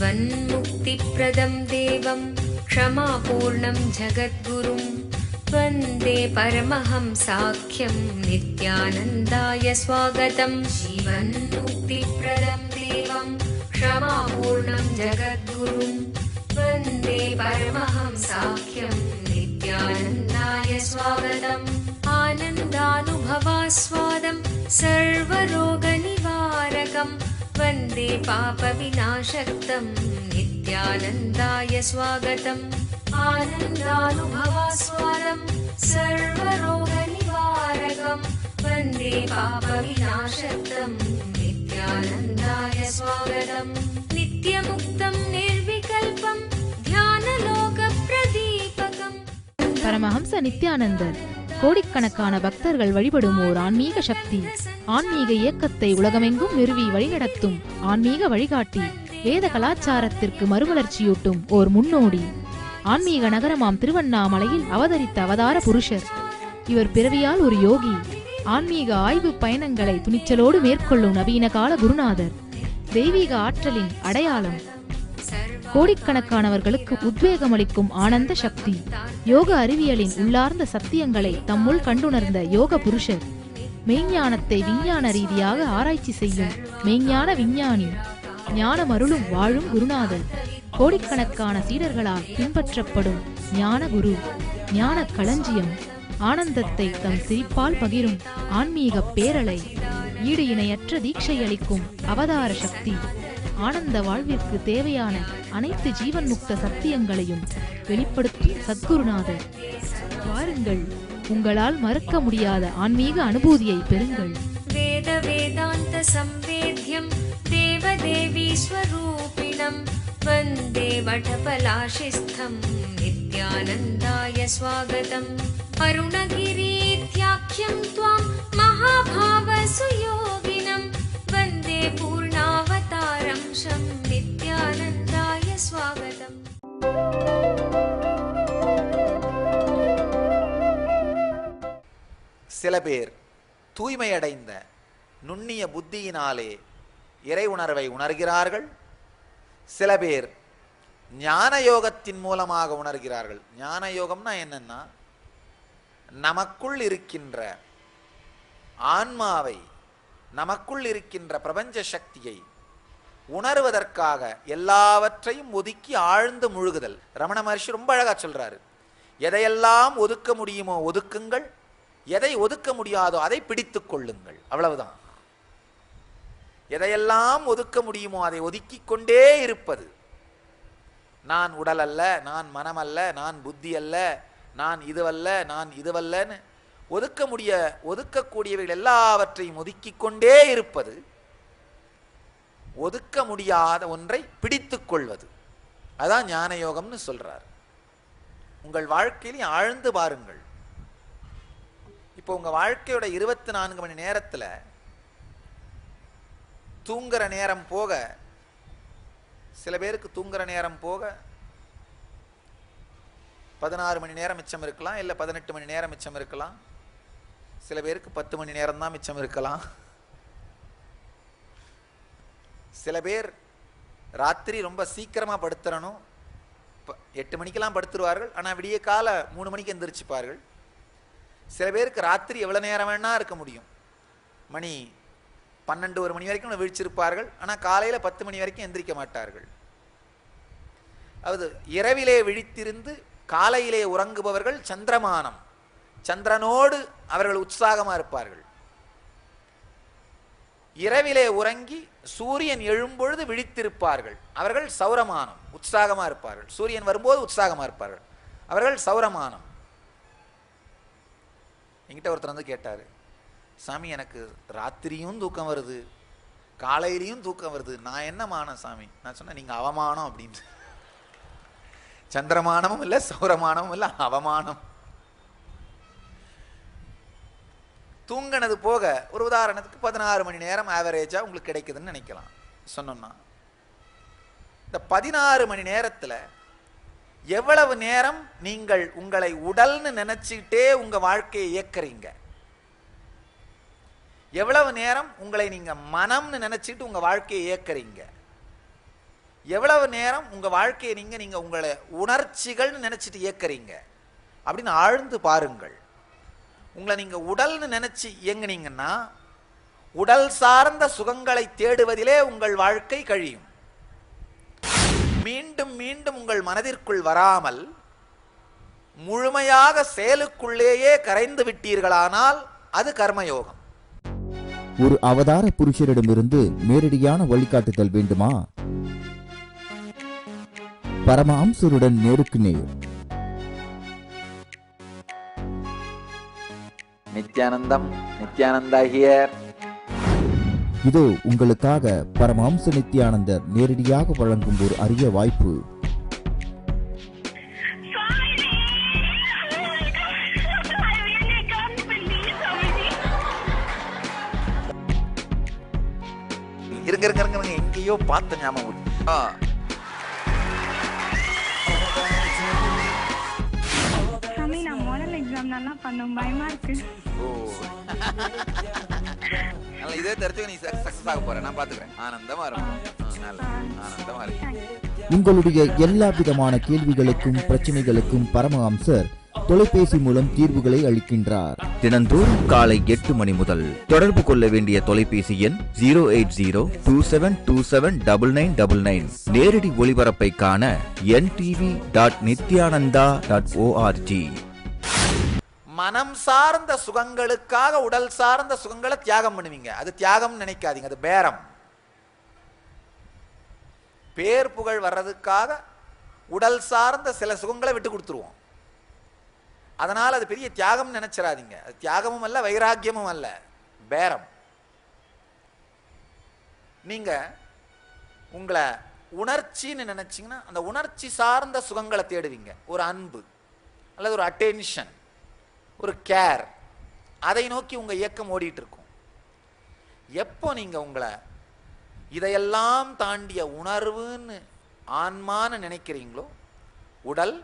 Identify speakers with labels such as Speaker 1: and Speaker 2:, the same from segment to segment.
Speaker 1: जीवन्मुक्तिप्रदं देवं क्षमापूर्णं जगद्गुरुं वन्दे परमहंसाख्यं नित्यानन्दाय स्वागतं। जीवन्मुक्तिप्रदं देवं क्षमापूर्णं जगद्गुरुं वन्दे परमहंसाख्यं नित्यानन्दाय स्वागतम्। आनन्दानुभवास्वादं सर्वरोगनिवारकं वन्दे पापविनाशक्तं नित्यानन्दाय स्वागतम्। आनन्दानुभवास्वादं सर्वरोगनिवारकं वन्दे पापविनाशक्तं नित्यानन्दाय स्वागतम्। नित्यमुक्तं निर्विकल्पं ध्यानलोकप्रदीपकम्।
Speaker 2: பரமஹம்ச நித்யானந்தர் கோடிக்கணக்கான பக்தர்கள் வழிபடும் ஓர் ஆன்மீக சக்தி. ஆன்மீக இயக்கத்தை உலகமெங்கும் நிறுவி வழிநடத்தும் ஆன்மீக வழிகாட்டி. வேத கலாச்சாரத்திற்கு மறுமலர்ச்சியூட்டும் ஓர் முன்னோடி. ஆன்மீக நகரமாம் திருவண்ணாமலையில் அவதரித்த அவதார புருஷர். இவர் பிறவியால் ஒரு யோகி. ஆன்மீக ஆய்வு பயணங்களை துணிச்சலோடு மேற்கொள்ளும் நவீன கால குருநாதர். தெய்வீக ஆற்றலின் அடையாளம். கோடிக்கணக்கானவர்களுக்கு உத்வேகமளிக்கும் ஆனந்த சக்தி. யோக அறிவியலின் உள்ளார்ந்த சத்தியங்களை தம்முள் கண்டுணர்ந்த யோக புருஷர். மெய்ஞானத்தை விஞ்ஞான ரீதியாக ஆராய்ச்சி செய்யும் மெய்ஞான விஞ்ஞானி. ஞானமருளும் வாழும் குருநாதர். கோடிக்கணக்கான சீடர்களால் பின்பற்றப்படும் ஞான குரு. ஞான களஞ்சியம். ஆனந்தத்தை தம் சிரிப்பால் பகிரும் ஆன்மீக பேரலை. ஈடு இணையற்ற தீட்சை அளிக்கும் அவதார சக்தி. ஆனந்த வாழ்விற்கு தேவையான அனைத்து ஜீவன் முக்த சத்தியங்களையும் வெளிப்படுத்தும் சத்குருநாதர். வாருங்கள், உங்களால் மறக்க முடியாத ஆன்மீக அனுபூதியை பெறுங்கள்.
Speaker 1: வேத வேதாந்த சம்வேத்யம் தேவதேவி ஸ்வரூபிணம் வந்தே வடபலாசிஸ்தம் நித்யானந்தாய ஸ்வாகதம். அருணகிரீத்யாக்யம் த்வாம் மகாபாவ சுயோகினம் வந்தே பூர்ணாவதாரம் ஷம் நித்யானந்தாய ஸ்வாகதம்.
Speaker 3: சில பேர் தூய்மையடைந்த நுண்ணிய புத்தியினாலே இறை உணர்வை உணர்கிறார்கள். சில பேர் ஞான யோகத்தின் மூலமாக உணர்கிறார்கள். ஞான யோகம்னா என்னன்னா, நமக்குள் இருக்கின்ற ஆன்மாவை, நமக்குள் இருக்கின்ற பிரபஞ்ச சக்தியை உணர்வதற்காக எல்லாவற்றையும் ஒதுக்கி ஆழ்ந்து முழுகுதல். ரமண மகர்ஷி ரொம்ப அழகா சொல்றாரு, எதையெல்லாம் ஒதுக்க முடியுமோ ஒதுக்குங்கள், எதை ஒதுக்க முடியாதோ அதை பிடித்துக் கொள்ளுங்கள். அவ்வளவுதான். எதையெல்லாம் ஒதுக்க முடியுமோ அதை ஒதுக்கி கொண்டே இருப்பது. நான் உடல் அல்ல, நான் மனம் அல்ல, நான் புத்தி அல்ல, நான் இதுவல்ல, நான் இதுவல்லன்னு ஒதுக்கக்கூடியவைகள் எல்லாவற்றையும் ஒதுக்கி கொண்டே இருப்பது. ஒதுக்க முடியாத ஒன்றை பிடித்துக் கொள்வது, அதான் ஞான யோகம்னு சொல்றார். உங்கள் வாழ்க்கையில ஆழ்ந்து பாருங்கள். இப்போ உங்க வாழ்க்கையோட 24 மணி நேரத்துல தூங்குற நேரம் போக, சில பேருக்கு தூங்குற நேரம் போக 16 மணி நேரம் மிச்சம் இருக்கலாம், இல்லை 18 மணி நேரம் மிச்சம் இருக்கலாம். சில பேருக்கு 10 மணி நேரம் தான் மிச்சம் இருக்கலாம். சில பேர் ராத்திரி ரொம்ப சீக்கிரமா படுத்துறணும், 8 மணிக்கெல்லாம் படுத்துருவார்கள், ஆனால் விடிய கால 3 மணிக்கு எந்திரிச்சுப்பார்கள். சில பேருக்கு ராத்திரி எவ்வளவு நேரம் வேணா இருக்க முடியும். மணி 12-1 மணி வரைக்கும் விழிச்சிருப்பார்கள், ஆனால் காலையில 10 மணி வரைக்கும் எந்திரிக்க மாட்டார்கள். அதாவது இரவிலே விழித்திருந்து காலையிலே உறங்குபவர்கள் சந்திரமானம், சந்திரனோடு அவர்கள் உற்சாகமா இருப்பார்கள். இரவிலே உறங்கி சூரியன் எழும்பொழுது விழித்திருப்பார்கள், அவர்கள் சௌரமானம், உற்சாகமா இருப்பார்கள். சூரியன் வரும்போது உற்சாகமா இருப்பார்கள், அவர்கள் சௌரமானம். என்கிட்ட ஒருத்தர் வந்து கேட்டாரு, சாமி எனக்கு ராத்திரியும் தூக்கம் வருது, காலையிலையும் தூக்கம் வருது, நான் என்ன மானம் சாமி? நான் சொன்னேன், நீங்க அவமானம் அப்படின்னு. சந்திரமானமும் இல்லை, சௌரமானமும் இல்லை, அவமானம். தூங்கினது போக ஒரு உதாரணத்துக்கு 16 மணி நேரம் ஆவரேஜா உங்களுக்கு கிடைக்குதுன்னு நினைக்கலாம். சொன்னோம்னா இந்த 16 மணி நேரத்துல எவ்வளவு நேரம் நீங்கள் உங்களை உடல்னு நினைச்சுக்கிட்டே உங்க வாழ்க்கையை இயக்குறீங்க? எவ்வளவு நேரம் உங்களை நீங்க மனம்னு நினைச்சிட்டு உங்க வாழ்க்கையை இயக்குறீங்க? எவ்வளவு நேரம் உங்க வாழ்க்கையை நீங்க உங்களை உணர்ச்சிகள்னு நினைச்சிட்டு இயக்குறீங்க அப்படின்னு ஆழ்ந்து பாருங்கள். உங்களை நீங்க உடல்னு நினைச்சு இயங்குனீங்கன்னா உடல் சார்ந்த சுகங்களை தேடுவதிலே உங்கள் வாழ்க்கை கழியும். மீண்டும் மீண்டும் உங்கள் மனதிற்குள் வராமல் முழுமையாக செயலுக்குள்ளேயே கரைந்து விட்டீர்களானால் அது கர்மயோகம்.
Speaker 4: ஒரு அவதார புருஷரிடமிருந்து நேரடியான வழிகாட்டுதல் வேண்டுமா? பரமஹம்சருடன் நேருக்கு நேர்.
Speaker 3: நித்யானந்தம், நித்யானந்தா ஹியர்.
Speaker 4: இதோ உங்களுக்காக பரமஹம்ச நித்யானந்தர் நேரடியாக வழங்கும் ஒரு அரிய வாய்ப்பு.
Speaker 3: இருங்க எங்கேயோ பார்த்த ஞாபகம்.
Speaker 5: நான் மாடல் எக்ஸாம் நல்லா பண்ணோம், பயமா இருக்கு.
Speaker 3: இதே தெரிஞ்சு நீ சக்சஸ் ஆக போற, நான் பாத்துக்கிறேன். ஆனந்தமா இருக்கும், ஆனந்தமா இருக்கு.
Speaker 4: உங்களுடைய எல்லா விதமான கேள்விகளுக்கும் பிரச்சனைகளுக்கும் பரமஹம்சர் தொலைபேசி மூலம் தீர்வுகளை அளிக்கின்றார். தினந்தோறும் காலை 8 மணி முதல். தொடர்பு கொள்ள வேண்டிய தொலைபேசி எண் 08027279999. நேரடி ஒளிபரப்பை காண ntv.nithyananda.org.
Speaker 3: மனம் சார்ந்த சுகங்களுக்காக உடல் சார்ந்த சுகங்களை தியாகம் பண்ணுவீங்க. அது தியாகம் நினைக்காதீங்க, அது பேரம். பேர் புகழ் வர்றதுக்காக உடல் சார்ந்த சில சுகங்களை விட்டு கொடுத்துருவோம். அதனால் அது பெரிய தியாகம் நினைச்சிடாதீங்க. அது தியாகமும் அல்ல, வைராக்கியமும் அல்ல, பேரம். நீங்க உங்களை உணர்ச்சின்னு நினைச்சீங்கன்னா அந்த உணர்ச்சி சார்ந்த சுகங்களை தேடுவீங்க. ஒரு அன்பு அல்லது ஒரு அட்டென்ஷன், ஒரு கேர், அதை நோக்கி உங்க இயக்கம் ஓடிட்டு இருக்கும். எப்போ நீங்க உங்களை இதையெல்லாம் தாண்டிய உணர்வுன்னு ஆன்மான்னு நினைக்கிறீங்களோ, உடல்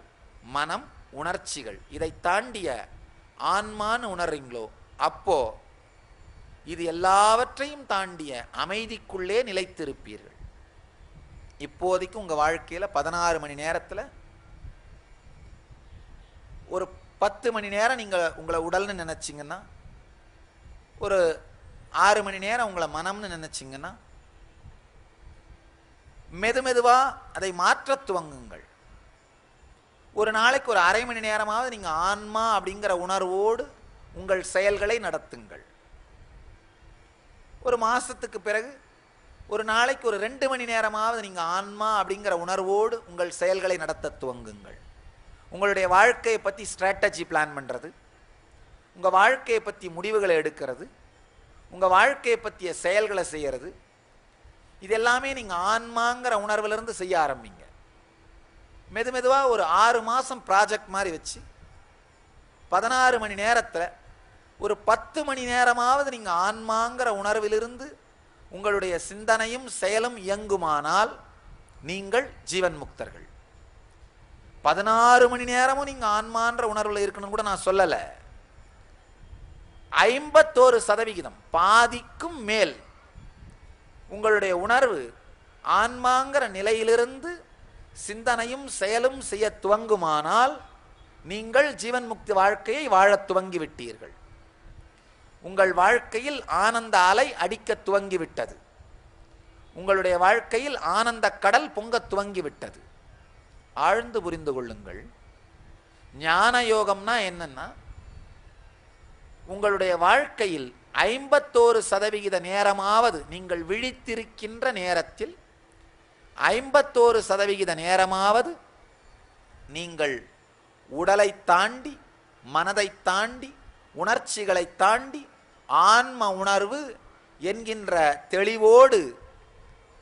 Speaker 3: மனம் உணர்ச்சிகள் இதை தாண்டிய ஆன்மான்னு உணர்றீங்களோ, அப்போ இது எல்லாவற்றையும் தாண்டிய அமைதிக்குள்ளே நிலைத்திருப்பீர்கள். இப்போதைக்கு உங்க வாழ்க்கையில 16 மணி நேரத்துல ஒரு 10 மணி நேரம் நீங்க உங்களை உடல்னு நினைச்சிங்கன்னா, ஒரு 6 மணி நேரம் உங்களை மனம்னு நினைச்சிங்கன்னா, மெதுமெதுவா அதை மாற்ற துவங்குங்கள். ஒரு நாளைக்கு ஒரு அரை மணி நேரமாவது நீங்க ஆன்மா அப்படிங்கிற உணர்வோடு உங்கள் செயல்களை நடத்துங்கள். ஒரு மாசத்துக்கு பிறகு ஒரு நாளைக்கு ஒரு 2 மணி நேரமாவது நீங்க ஆன்மா அப்படிங்கிற உணர்வோடு உங்கள் செயல்களை நடத்த துவங்குங்கள். உங்களுடைய வாழ்க்கையை பற்றி ஸ்ட்ராட்டஜி பிளான் பண்ணுறது, உங்கள் வாழ்க்கையை பற்றி முடிவுகளை எடுக்கிறது, உங்கள் வாழ்க்கையை பற்றிய செயல்களை செய்கிறது, இது எல்லாமே நீங்கள் ஆன்மாங்கிற உணர்விலிருந்து செய்ய ஆரம்பிங்க. மெதுமெதுவாக ஒரு 6 மாதம் ப்ராஜெக்ட் மாதிரி வச்சு 16 மணி நேரத்தில் ஒரு 10 மணி நேரமாவது நீங்கள் ஆன்மாங்கிற உணர்விலிருந்து உங்களுடைய சிந்தனையும் செயலும் இயங்குமானால் நீங்கள் ஜீவன் முக்தர்கள். 16 மணி நேரமும் நீங்க ஆன்மான்ற உணர்வுல இருக்கணும் கூட நான் சொல்லல. 51%, பாதிக்கும் மேல் உங்களுடைய உணர்வு ஆன்மாங்கிற நிலையிலிருந்து சிந்தனையும் செயலும் செய்ய துவங்குமானால் நீங்கள் ஜீவன் முக்தி வாழ்க்கையை வாழத் துவங்கி விட்டீர்கள். உங்கள் வாழ்க்கையில் ஆனந்த அலை அடிக்க துவங்கிவிட்டது. உங்களுடைய வாழ்க்கையில் ஆனந்த கடல் பொங்க துவங்கிவிட்டது. ஆழ்ந்து புரிந்து கொள்ளுங்கள். ஞான யோகம்னா என்னன்னா, உங்களுடைய வாழ்க்கையில் 51% நேரமாவது நீங்கள் விழித்திருக்கின்ற நேரத்தில் 51% நேரமாவது நீங்கள் உடலை தாண்டி, மனதை தாண்டி, உணர்ச்சிகளை தாண்டி ஆன்ம உணர்வு என்கின்ற தெளிவோடு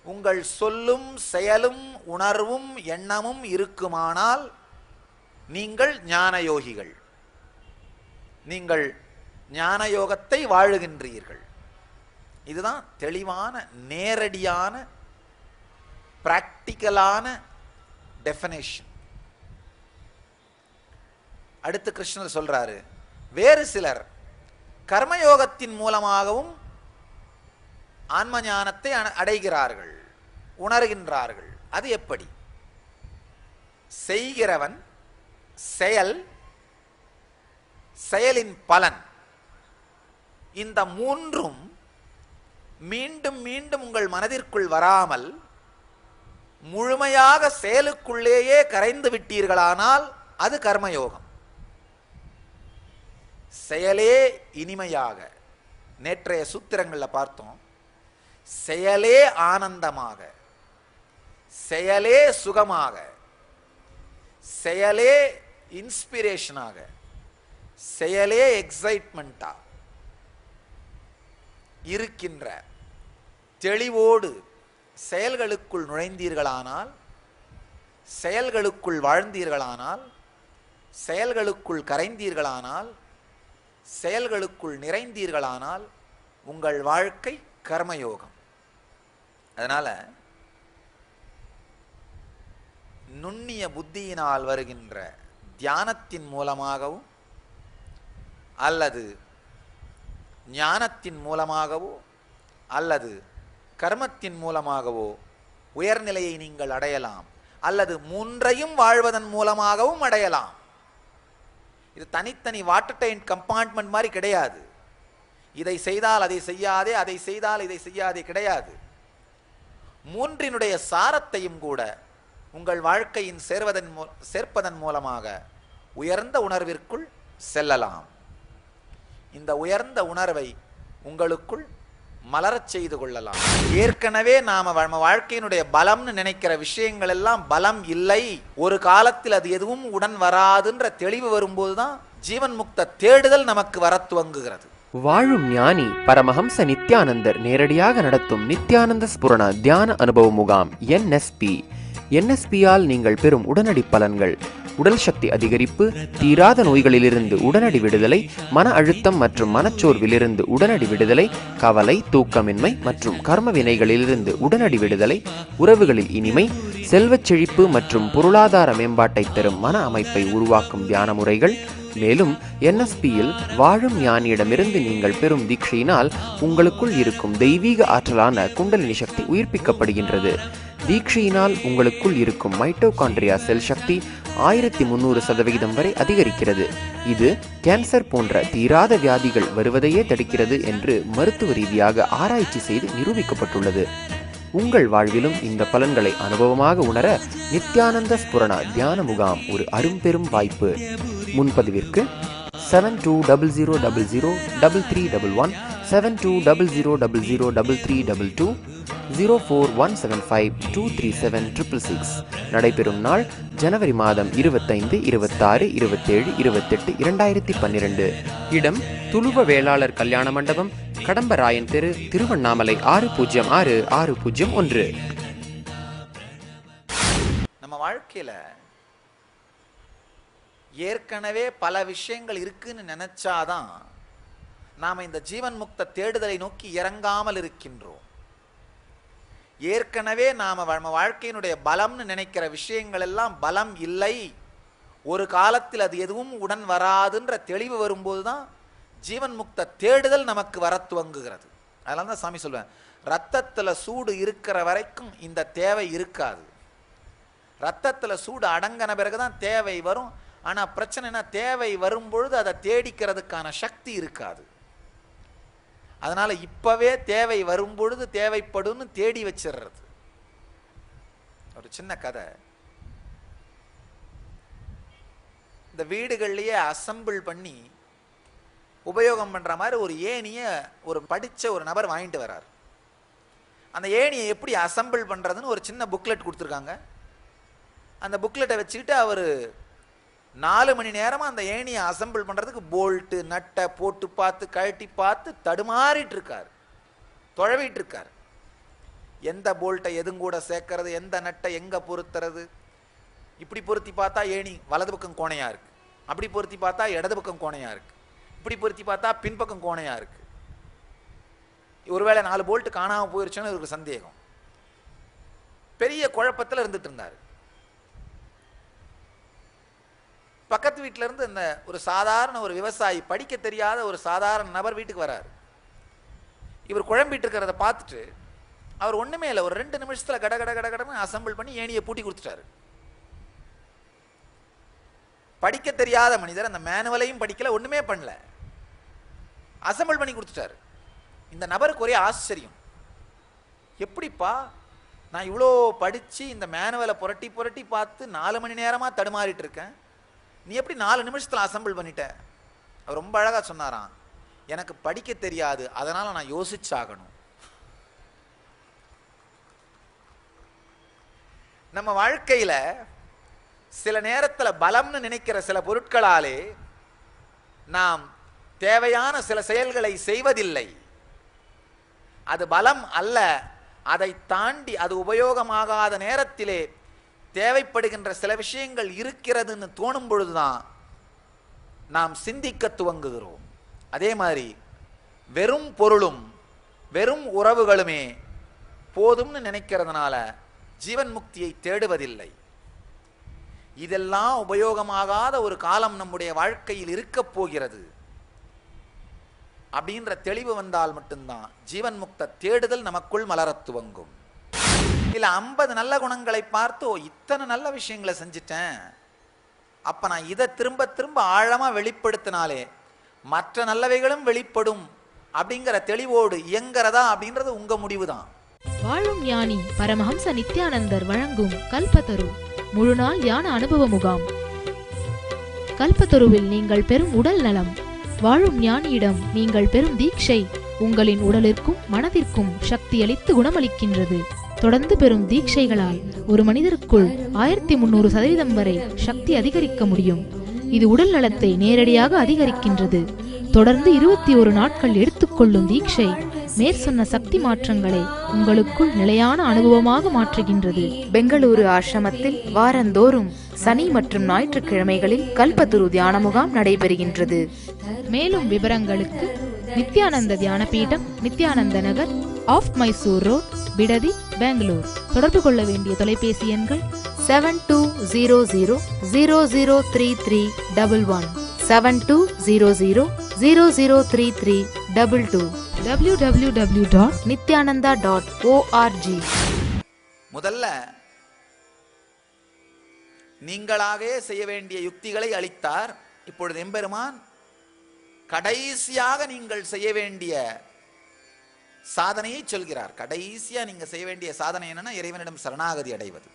Speaker 3: உங்கள் சொல்லும் செயலும் உணர்வும் எண்ணமும் இருக்குமானால் நீங்கள் ஞான யோகிகள். நீங்கள் ஞான யோகத்தை வாழுகின்றீர்கள். இதுதான் தெளிவான, நேரடியான, பிராக்டிக்கலான டெஃபினேஷன். அடுத்து கிருஷ்ணர் சொல்றாரு, வேறு சிலர் கர்மயோகத்தின் மூலமாகவும் ஆன்ம ஞானத்தை அடைகிறார்கள், உணர்கின்றார்கள். அது எப்படி? செய்கிறவன், செயல், செயலின் பலன், இந்த மூன்றும் மீண்டும் மீண்டும் உங்கள் மனதிற்குள் வராமல் முழுமையாக செயலுக்குள்ளேயே கரைந்து விட்டீர்களானால் அது கர்மயோகம். செயலே இனிமையாக, நேற்றைய சூத்திரங்கள்ல பார்த்தோம், செயலே ஆனந்தமாக, செயலே சுகமாக, செயலே இன்ஸ்பிரேஷனாக, செயலே எக்ஸைட்மெண்டா இருக்கின்ற தெளிவோடு செயல்களுக்குள் நுழைந்தீர்களானால், செயல்களுக்குள் வாழ்ந்தீர்களானால், செயல்களுக்குள் கரைந்தீர்களானால், செயல்களுக்குள் நிறைந்தீர்களானால் உங்கள் வாழ்க்கை கர்மயோகம். அதனால நுண்ணிய புத்தியினால் வருகின்ற தியானத்தின் மூலமாகவும் அல்லது ஞானத்தின் மூலமாகவோ அல்லது கர்மத்தின் மூலமாகவோ உயர்நிலையை நீங்கள் அடையலாம், அல்லது மூன்றையும் வாழ்வதன் மூலமாகவும் அடையலாம். இது தனித்தனி வாட்டர் டேங்க் கம்பார்ட்மெண்ட் மாதிரி கிடையாது. இதை செய்தால் அதை செய்யாதே, அதை செய்தால் இதை செய்யாதே கிடையாது. மூன்றினுடைய சாரத்தையும் கூட உங்கள் வாழ்க்கையின் சேர்ப்பதன் மூலமாக உயர்ந்த உணர்விற்குள் செல்லலாம். இந்த உயர்ந்த உணர்வை உங்களுக்குள் மலரச் செய்து கொள்ளலாம். ஏற்கனவே நாம வாழ்க்கையினுடைய பலம்னு நினைக்கிற விஷயங்கள் எல்லாம் பலம் இல்லை, ஒரு காலத்தில் அது எதுவும் உடன் வராதுன்ற தெளிவு வரும்போதுதான் ஜீவன் முக்த தேடுதல் நமக்கு வர துவங்குகிறது.
Speaker 6: வாழும் ஞானி பரமஹம்ச நித்யானந்தர் நேரடியாக நடத்தும் நித்யானந்த ஸ்புரண தியான அனுபவ முகாம் NSPயால் நீங்கள் பெறும் உடனடி பலன்கள்: உடல் சக்தி அதிகரிப்பு, தீராத நோய்களிலிருந்து உடனடி விடுதலை, மன அழுத்தம் மற்றும் மனச்சோர்விலிருந்து உடனடி விடுதலை, கவலை, தூக்கமின்மை மற்றும் கர்ம வினைகளிலிருந்து உடனடி விடுதலை, உறவுகளில் இனிமை, செல்வச் செழிப்பு மற்றும் பொருளாதார மேம்பாட்டை தரும் மன அமைப்பை உருவாக்கும் தியான முறைகள். மேலும் NSPயில் வாழும் ஞானியிடமிருந்து நீங்கள் பெறும் தீட்சையினால் உங்களுக்குள் இருக்கும் தெய்வீக ஆற்றலான குண்டலினி சக்தி உயிர்ப்பிக்கப்படுகின்றது. தீட்சையினால் உங்களுக்குள் இருக்கும் மைட்டோகாண்ட்ரியா செல் சக்தி 1300% வரை அதிகரிக்கிறது. இது கேன்சர் போன்ற தீராத வியாதிகள் வருவதையே தடுக்கிறது என்று மருத்துவ ரீதியாக ஆராய்ச்சி செய்து நிரூபிக்கப்பட்டுள்ளது. உங்கள் வாழ்விலும் இந்த பலன்களை அனுபவமாக உணர நித்யானந்த ஸ்புரணா தியான முகாம் ஒரு அரும்பெரும் வாய்ப்பு. முன்பதிவிற்கு 7200003311 7200003322 0417523766. நடைபெறும் நாள் ஜனவரி மாதம் 25, 26, 27, 28, 2012. இடம் துளுவ வேளாளர் கல்யாண மண்டபம், கடம்பராயன் தெரு, திருவண்ணாமலை 606601.
Speaker 3: நம்ம வாழ்க்கையில ஏற்கனவே பல விஷயங்கள் இருக்குன்னு நினைச்சாதான் நாம இந்த ஜீவன் முக்த தேடுதலை நோக்கி இறங்காமல் இருக்கின்றோம். ஏற்கனவே நாம வாழ்க்கையினுடைய பலம்னு நினைக்கிற விஷயங்கள் எல்லாம் பலம் இல்லை, ஒரு காலத்தில் அது எதுவும் உடன் வராதுன்ற தெளிவு வரும்போதுதான் ஜீவன் முக்த தேடுதல் நமக்கு வர துவங்குகிறது. அதனால தான் சாமி சொல்வேன், ரத்தத்துல சூடு இருக்கிற வரைக்கும் இந்த தேவை இருக்காது. ரத்தத்துல சூடு அடங்கின பிறகுதான் தேவை வரும். ஆனா பிரச்சனைனா தேவை வரும்பொழுது அதை தேடிக்கிறதுக்கான சக்தி இருக்காது. அதனால இப்பவே தேவை வரும்பொழுது தேவைப்படும் தேடி வச்சிடுறது. ஒரு சின்ன கதை, இந்த வீடுகள்லயே அசம்பிள் பண்ணி உபயோகம் பண்ற மாதிரி ஒரு ஏணிய ஒரு படிச்ச ஒரு நபர் வாங்கிட்டு வர்றார். அந்த ஏணியை எப்படி அசம்பிள் பண்றதுன்னு ஒரு சின்ன புக்லெட் கொடுத்துருக்காங்க. அந்த புக்லெட்டை வச்சுக்கிட்டு அவர் 4 மணி நேரமா அந்த ஏணியை அசம்பிள் பண்றதுக்கு போல்ட்டு நட்டை போட்டு பார்த்து கழட்டி பார்த்து தடுமாறிட்டு இருக்காரு, தொழவிட்டு இருக்காரு. எந்த போல்ட்டை எதுங்கூட சேர்க்கறது, எந்த நட்டை எங்க பொருத்துறது, இப்படி பொருத்தி பார்த்தா ஏணி வலது பக்கம் கோணையா இருக்கு, அப்படி பொருத்தி பார்த்தா இடது பக்கம் கோணையா இருக்கு, இப்படி பொருத்தி பார்த்தா பின்பக்கம் கோணையா இருக்கு. ஒருவேளை 4 போல்ட் காணாம போயிருச்சுன்னு இவருக்கு சந்தேகம். பெரிய குழப்பத்தில் இருந்துட்டு இருந்தாரு. பக்கத்து வீட்டில இருந்து இந்த ஒரு சாதாரண ஒரு விவசாயி, படிக்க தெரியாத ஒரு சாதாரண நபர் வீட்டுக்கு வராரு. இவர் குழம்பிட்டு இருக்கிறத பார்த்துட்டு அவர் ஒண்ணுமே இல்லை, ஒரு 2 நிமிஷத்துல கட கட கட கடன்னு அசம்பிள் பண்ணி ஏணியை பூட்டி கொடுத்துட்டாரு. படிக்க தெரியாத மனிதர், அந்த மேனுவலையும் படிக்கல, ஒண்ணுமே பண்ணல, அசம்பிள் பண்ணி கொடுத்துட்டாரு. இந்த நபருக்கு ஒரே ஆச்சரியம், எப்படிப்பா நான் இவ்வளோ படிச்சு இந்த மேனுவலை புரட்டி புரட்டி பார்த்து 4 மணி நேரமா தடுமாறிட்டு இருக்கேன், நீ எப்படி 4 நிமிஷத்துல அசம்பிள் பண்ணிட்ட? அவர் ரொம்ப அழகா சொன்னாராம், எனக்கு படிக்க தெரியாது, அதனால நான் யோசிச்சாகணும். நம்ம வாழ்க்கையில சில நேரத்துல பலம்னு நினைக்கிற சில பொருட்களாலே நாம் தேவையான சில செயல்களை செய்வதில்லை. அது பலம் அல்ல, அதை தாண்டி அது உபயோகமாகாத நேரத்திலே தேவைப்படுகின்ற சில விஷயங்கள் இருக்கிறதுன்னு தோணும் பொழுதுதான் நாம் சிந்திக்க துவங்குகிறோம். அதே மாதிரி வெறும் பொருளும் வெறும் உறவுகளுமே போதும்னு நினைக்கிறதுனால ஜீவன் முக்தியை தேடுவதில்லை. இதெல்லாம் உபயோகமாகாத ஒரு காலம் நம்முடைய வாழ்க்கையில் இருக்க போகிறது அப்படின்ற தெளிவு வந்தால் மட்டும்தான் ஜீவன் முக்த தேடுதல் நமக்குள் மலரத் துவங்கும். இல்ல 50 நல்ல குணங்களை பார்த்து இத்தனை நல்ல விஷயங்களை செஞ்சிட்டேன், அப்ப நான் இதை திரும்ப திரும்ப ஆழமா வெளிப்படுத்தினாலே மற்ற நல்லவைகளும் வெளிப்படும் அப்படிங்கிற தெளிவோடு இயங்கிறதா அப்படின்றது உங்க முடிவுதான்.
Speaker 2: வாழும் ஞானி பரமஹம்ச நித்யானந்தர் வழங்கும் கல்பத்தரு முழுநாள் தியான அனுபவ முகாம். கல்பத்தருவில் நீங்கள் பெறும் உடல் நலம், வாழும் ஞானியிடம் நீங்கள் பெறும் தீட்சை உங்களின் உடலிற்கும் மனதிற்கும் சக்தியளித்து குணமளிக்கின்றது. தொடர்ந்து பெறும் தீட்சைகளால் ஒரு மனிதருக்குள் 1300% வரை சக்தி அதிகரிக்க முடியும். இது உடல் நலத்தை நேரடியாக அதிகரிக்கின்றது. தொடர்ந்து 21 நாட்கள் எடுத்துக்கொள்ளும் தீட்சை மேற்சொன்ன சக்தி மாற்றங்களை உங்களுக்குள் நிலையான அனுபவமாக மாற்றுகின்றது. பெங்களூரு ஆசிரமத்தில் வாரந்தோறும் சனி மற்றும் ஞாயிற்றுக்கிழமைகளில் கல்பத்துரு தியான முகாம் நடைபெறுகின்றது. மேலும் விவரங்களுக்கு நித்யானந்த தியான பீடம், நித்யானந்த நகர், ஆஃப் மைசூர் ரோட், பிடதி, பெங்களூர். தொடர்பு கொள்ள வேண்டிய தொலைபேசி எண்கள் 7200003311, 7200003322, www.nityananda.org.
Speaker 3: முதல்ல நீங்களாகவே செய்ய வேண்டிய யுக்திகளை அளித்தார். இப்பொழுது எம்பெருமான் கடைசியாக நீங்கள் செய்ய வேண்டிய சாதனையை சொல்கிறார். கடைசியா நீங்க செய்ய வேண்டிய சாதனை என்னன்னா இறைவனிடம் சரணாகதி அடைவது.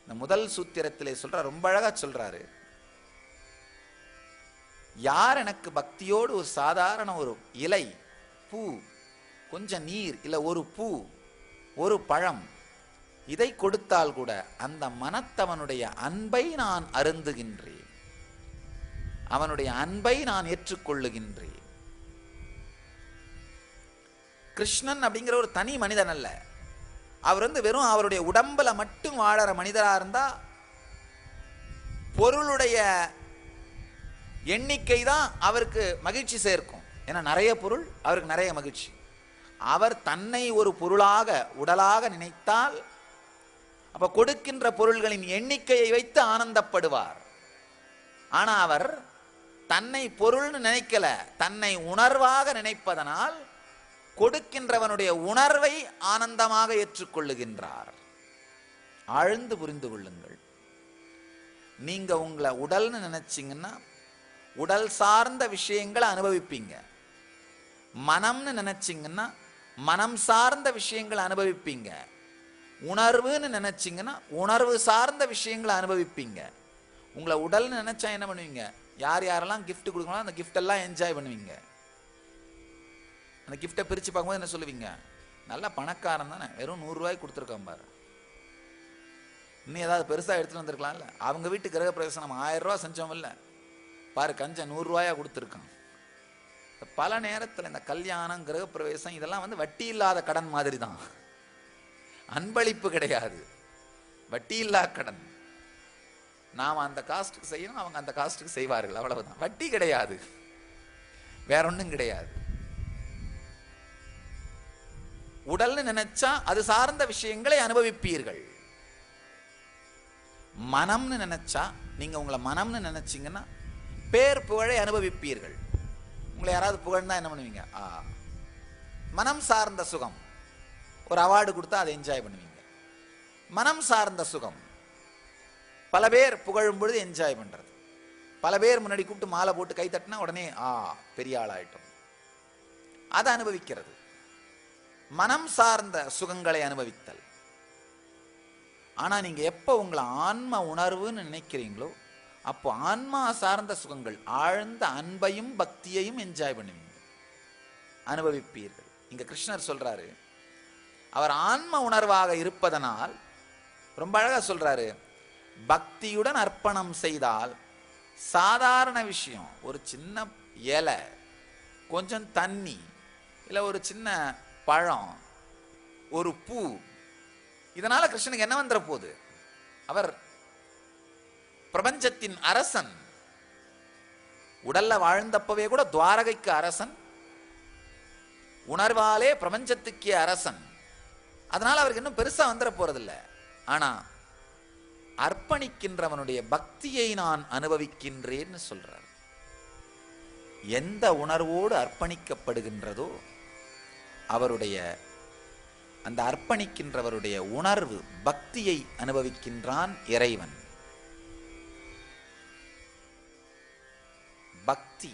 Speaker 3: இந்த முதல் சூத்திரத்திலே சொல்ற ரொம்ப அழகா சொல்றாரு, யார் எனக்கு பக்தியோடு ஒரு சாதாரண ஒரு இலை, பூ, கொஞ்சம் நீர், இல்ல ஒரு பூ, ஒரு பழம், இதை கொடுத்தால் கூட அந்த மனத்தவனுடைய அன்பை நான் அருந்துகின்றேன், அவனுடைய அன்பை நான் ஏற்றுக்கொள்ளுகின்றேன். கிருஷ்ணன் அப்படிங்கிற ஒரு தனி மனிதன் அல்ல, அவர் வெறும் அவருடைய உடம்புல மட்டும் வாழற மனிதரா இருந்தா பொருளுடைய எண்ணிக்கை தான் அவருக்கு மகிழ்ச்சி சேர்க்கும். ஏன்னா நிறைய பொருள் அவருக்கு நிறைய மகிழ்ச்சி. அவர் தன்னை ஒரு பொருளாக உடலாக நினைத்தால் அப்ப கொடுக்கின்ற பொருள்களின் எண்ணிக்கையை வைத்து ஆனந்தப்படுவார். ஆனா அவர் தன்னை பொருள்னு நினைக்கல, தன்னை உணர்வாக நினைப்பதனால் கொடுக்கின்றவனுடைய உணர்வை ஆனந்தமாக ஏற்றுக்கொள்ளுகின்றார். ஆழ்ந்து புரிந்து கொள்ளுங்கள். நீங்க உங்களை உடல்னு நினைச்சீங்கன்னா உடல் சார்ந்த விஷயங்களை அனுபவிப்பீங்க. மனம்னு நினைச்சீங்கன்னா மனம் சார்ந்த விஷயங்களை அனுபவிப்பீங்க. உணர்வுன்னு நினைச்சீங்கன்னா உணர்வு சார்ந்த விஷயங்களை அனுபவிப்பீங்க. உங்களை உடல்னு நினைச்சா என்ன பண்ணுவீங்க? யார் யாரெல்லாம் கிஃப்ட் கொடுக்கணும் அந்த கிஃப்ட் எல்லாம் என்ஜாய் பண்ணுவீங்க. அந்த கிஃப்டை பிரித்து பார்க்கும்போது என்ன சொல்லுவீங்க? நல்ல பணக்காரன் தானே, வெறும் 100 ரூபாய்க்கு கொடுத்துருக்கான் பாரு, இன்னும் ஏதாவது பெருசாக எடுத்துகிட்டு வந்திருக்கலாம்ல. அவங்க வீட்டு கிரக பிரவேசம் நம்ம 1000 ரூபா செஞ்சோம் இல்லை பாரு, கஞ்ச 100 ரூபாயா கொடுத்துருக்கான். பல நேரத்தில் இந்த கல்யாணம், கிரக பிரவேசம் இதெல்லாம் வட்டி இல்லாத கடன் மாதிரி தான். அன்பளிப்பு கிடையாது, வட்டி இல்லா கடன். நாம் அந்த காஸ்ட்டுக்கு செய்யணும், அவங்க அந்த காஸ்ட்டுக்கு செய்வார்கள், அவ்வளவுதான். வட்டி கிடையாது, வேற ஒன்றும் கிடையாது. உடல்னு நினைச்சா அது சார்ந்த விஷயங்களை அனுபவிப்பீர்கள். மனம்னு நினைச்சா, நீங்க உங்களை மனம்னு நினைச்சீங்கன்னா பேர் புகழை அனுபவிப்பீர்கள். உங்களை யாராவது புகழ்ந்தா என்ன பண்ணுவீங்க? மனம் சார்ந்த சுகம், ஒரு அவார்டு கொடுத்தா அதை என்ஜாய் பண்ணுவீங்க. மனம் சார்ந்த சுகம், பல பேர் புகழும் பொழுது என்ஜாய் பண்றது, பல பேர் முன்னாடி கூப்பிட்டு மாலை போட்டு கை தட்டினா உடனே பெரிய ஆளாயிட்டோம், அதை அனுபவிக்கிறது. மனம் சார்ந்த சுகங்களை அனுபவித்தல். ஆனா நீங்க எப்ப உங்களை ஆன்ம உணர்வுன்னு நினைக்கிறீங்களோ அப்போ ஆன்மா சார்ந்த சுகங்கள், ஆழ்ந்த அன்பையும் பக்தியையும் என்ஜாய் பண்ணுவீங்க, அனுபவிப்பீர்கள். இங்க கிருஷ்ணர் சொல்றாரு, அவர் ஆன்ம உணர்வாக இருப்பதனால் ரொம்ப அழகா சொல்றாரு, பக்தியுடன் அர்ப்பணம் செய்தால் சாதாரண விஷயம், ஒரு சின்ன இலை, கொஞ்சம் தண்ணி, இல்லை ஒரு சின்ன பழம், ஒரு பூ, இதனால கிருஷ்ணனுக்கு என்ன வந்துற போகுது? அவர் பிரபஞ்சத்தின் அரசன். உடல்ல வாழ்ந்தப்பவே கூட துவாரகைக்கு அரசன், உணர்வாலே பிரபஞ்சத்துக்கே அரசன். அதனால அவருக்கு இன்னும் பெருசா வந்துட போறதில்லை. ஆனா அர்ப்பணிக்கின்றவனுடைய பக்தியை நான் அனுபவிக்கின்றேன்னு சொல்றார். எந்த உணர்வோடு அர்ப்பணிக்கப்படுகின்றதோ அவருடைய அந்த அர்ப்பணிக்கின்றவருடைய உணர்வு பக்தியை அனுபவிக்கின்றான் இறைவன். பக்தி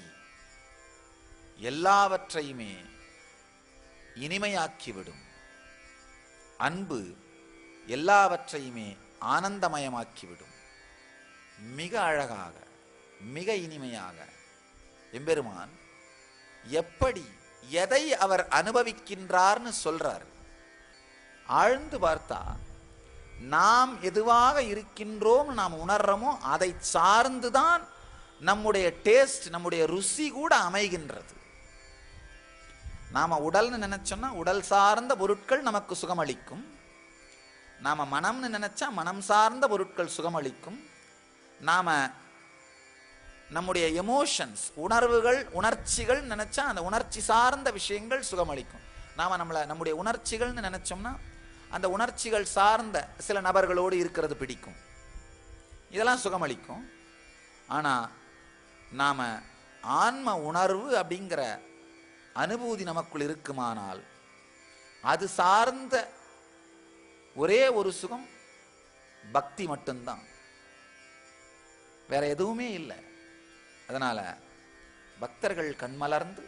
Speaker 3: எல்லாவற்றையுமே இனிமையாக்கிவிடும். அன்பு எல்லாவற்றையுமே ஆனந்தமயமாக்கிவிடும். மிக அழகாக, மிக இனிமையாக எம்பெருமான் எப்படி எதை அவர் அனுபவிக்கின்றார்னு சொல்றார். ஆழ்ந்து பார்த்தா நாம் எதுவாக இருக்கின்றோம் நாம் உணர்றோமோ அதை சார்ந்துதான் நம்முடைய டேஸ்ட், நம்முடைய ருசி கூட அமைகின்றது. நாம உடல்னு நினைச்சோம்னா உடல் சார்ந்த பொருட்கள் நமக்கு சுகமளிக்கும். நாம மனம்னு நினைச்சா மனம் சார்ந்த பொருட்கள் சுகமளிக்கும். நாம நம்முடைய எமோஷன்ஸ், உணர்வுகள், உணர்ச்சிகள் நினைச்சா அந்த உணர்ச்சி சார்ந்த விஷயங்கள் சுகமளிக்கும். நாம நம்முடைய உணர்ச்சிகள்னு நினைச்சோம்னா அந்த உணர்ச்சிகள் சார்ந்த சில நபர்களோடு இருக்கிறது பிடிக்கும், இதெல்லாம் சுகமளிக்கும். ஆனா நாம ஆன்ம உணர்வு அப்படிங்கிற அனுபூதி நமக்குள் இருக்குமானால் அது சார்ந்த ஒரே ஒரு சுகம் பக்தி மட்டும்தான், வேற எதுவுமே இல்லை. அதனால பக்தர்கள் கண்மலர்ந்து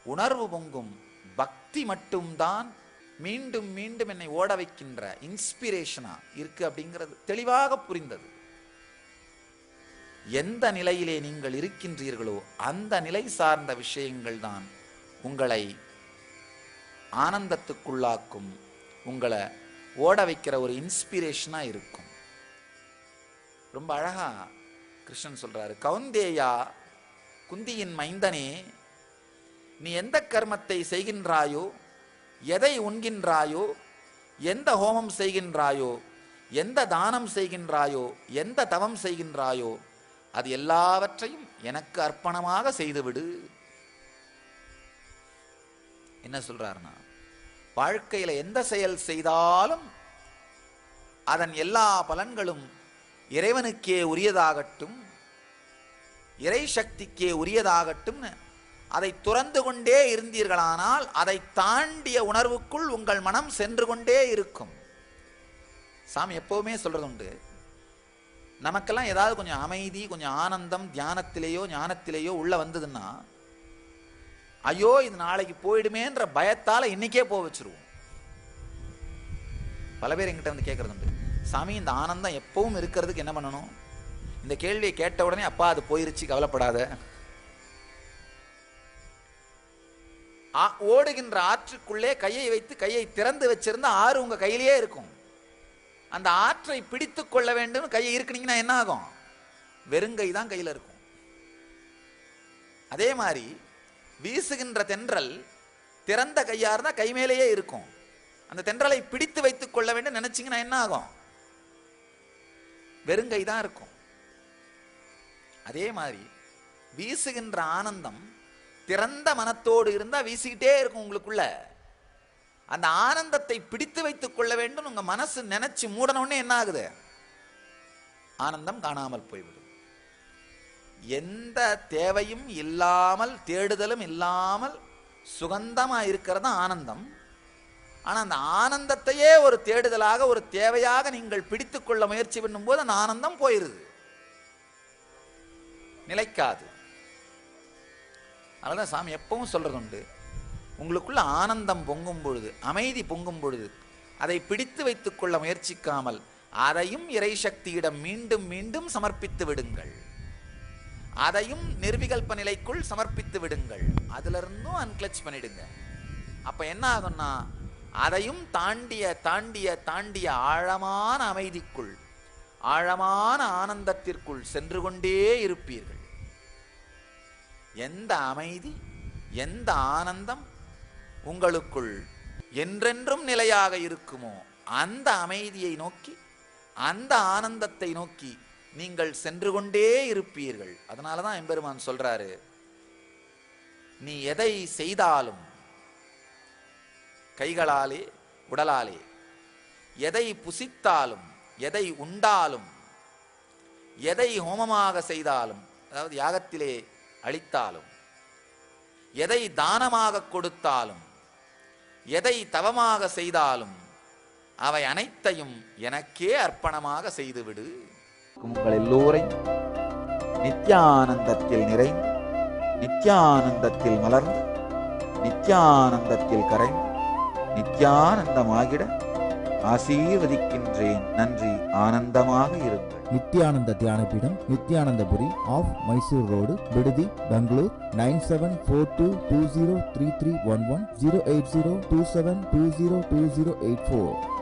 Speaker 3: உணர்வு பொங்கும் பக்தி மட்டும்தான் மீண்டும் மீண்டும் என்னை ஓட வைக்கின்ற இன்ஸ்பிரேஷனா இருக்கு அப்படிங்கிறது தெளிவாக புரிந்தது. எந்த நிலையிலே நீங்கள் இருக்கின்றீர்களோ அந்த நிலை சார்ந்த விஷயங்கள் தான் உங்களை ஆனந்தத்துக்குள்ளாக்கும், உங்களை ஓட வைக்கிற ஒரு இன்ஸ்பிரேஷனா இருக்கும். ரொம்ப அழகா கிருஷ்ணன் சொல்றாரு, கௌந்தேயா, குந்தியின் மைந்தனே, நீ எந்த கர்மத்தை செய்கின்றாயோ, எதை உண்கின்றாயோ, எந்த ஹோமம் செய்கின்றாயோ, எந்த தானம் செய்கின்றாயோ, எந்த தவம் செய்கின்றாயோ, அது எல்லாவற்றையும் எனக்கு அர்ப்பணமாக செய்துவிடு. என்ன சொல்றாருன்னா, வாழ்க்கையில எந்த செயல் செய்தாலும் அதன் எல்லா பலன்களும் இறைவனுக்கே உரியதாகட்டும், இறை சக்திக்கே உரியதாகட்டும். அதை துறந்து கொண்டே இருந்தீர்களானால் அதை தாண்டிய உணர்வுக்குள் உங்கள் மனம் சென்று கொண்டே இருக்கும். சாமி எப்பவுமே சொல்றது உண்டு, நமக்கெல்லாம் ஏதாவது கொஞ்சம் அமைதி, கொஞ்சம் ஆனந்தம் தியானத்திலேயோ ஞானத்திலேயோ உள்ள வந்ததுன்னா, ஐயோ இது நாளைக்கு போயிடுமேன்ற பயத்தால இன்னைக்கே போக வச்சிருவோம். பல பேர் என்கிட்ட வந்து கேட்கறது உண்டு, சாமி இந்த ஆனந்தம் எப்பவும் இருக்கிறதுக்கு என்ன பண்ணணும்? இந்த கேள்வியை கேட்ட உடனே, அப்பா அது போயிருச்சு கவலைப்படாத. ஓடுகின்ற ஆற்றுக்குள்ளே கையை வைத்து கையை திறந்து வச்சிருந்தா ஆறு உங்க கையிலேயே இருக்கும். அந்த ஆற்றை பிடித்து கொள்ள வேண்டும் கையை இருக்குனீங்கன்னா என்ன ஆகும்? வெறுங்கை தான் கையில இருக்கும். அதே மாதிரி வீசுகின்ற தென்றல் திறந்த கையா இருந்தா கை மேலேயே இருக்கும். அந்த தென்றலை பிடித்து வைத்துக் கொள்ள வேண்டும் நினைச்சீங்கன்னா என்ன ஆகும்? வெறுங்கை தான் இருக்கும். அதே மாதிரி வீசுகின்ற ஆனந்தம் திறந்த மனத்தோடு இருந்தா வீசிக்கிட்டே இருக்கும் உங்களுக்குள்ள. அந்த ஆனந்தத்தை பிடித்து வைத்துக் கொள்ள வேண்டும் உங்க மனசு நினைச்சு மூடணும்னே என்ன ஆகுது? ஆனந்தம் காணாமல் போய்விடும். எந்த தேவையும் இல்லாமல், தேடுதலும் இல்லாமல் சுகந்தமா இருக்கிறது ஆனந்தம். ஆனா அந்த ஆனந்தத்தையே ஒரு தேடுதலாக, ஒரு தேவையாக நீங்கள் பிடித்து கொள்ள முயற்சி பண்ணும்போது அந்த ஆனந்தம் போயிருது, நிலைக்காது. அதனால சாமி எப்பவும் சொல்றது உண்டு, உங்களுக்குள்ள ஆனந்தம் பொங்கும் பொழுது, அமைதி பொங்கும் பொழுது அதை பிடித்து வைத்துக் கொள்ள முயற்சிக்காமல் அதையும் இறை சக்தியிடம் மீண்டும் மீண்டும் சமர்ப்பித்து விடுங்கள். அதையும் நிர்விகல்ப நிலைக்குள் சமர்ப்பித்து விடுங்கள். அதுல இருந்தும் அன்கிளச் பண்ணிடுங்க. அப்ப என்ன ஆகும்னா, அதையும் தாண்டிய தாண்டிய தாண்டிய ஆழமான அமைதிக்குள், ஆழமான ஆனந்தத்திற்குள் சென்று கொண்டே இருப்பீர்கள். எந்த அமைதி, எந்த ஆனந்தம் உங்களுக்குள் என்றென்றும் நிலையாக இருக்குமோ அந்த அமைதியை நோக்கி, அந்த ஆனந்தத்தை நோக்கி நீங்கள் சென்று கொண்டே இருப்பீர்கள். அதனாலதான் எம்பெருமான் சொல்றாரு, நீ எதை செய்தாலும் கைகளாலே உடலாலே, எதை புசித்தாலும், எதை உண்டாலும், எதை ஹோமமாக செய்தாலும், அதாவது யாகத்திலே அளித்தாலும், எதை தானமாக கொடுத்தாலும், எதை தவமாக செய்தாலும் அவை அனைத்தையும் எனக்கே அர்ப்பணமாக செய்துவிடு. உங்கள் எல்லோரையும் நித்யானந்தத்தில் நிறைந்து, நித்யானந்தத்தில் மலர்ந்து, நித்யானந்தத்தில் கரைந்து, நித்யானந்தமாகிட ஆசீர்வதிக்கின்றேன். நன்றி. ஆனந்தமாக இருங்கள்.
Speaker 4: நித்யானந்த தியானபீடம், நித்யானந்தபுரி ஆஃப் மைசூர் ரோடு, விடுதி, பெங்களூர். 9742203311 08027202084.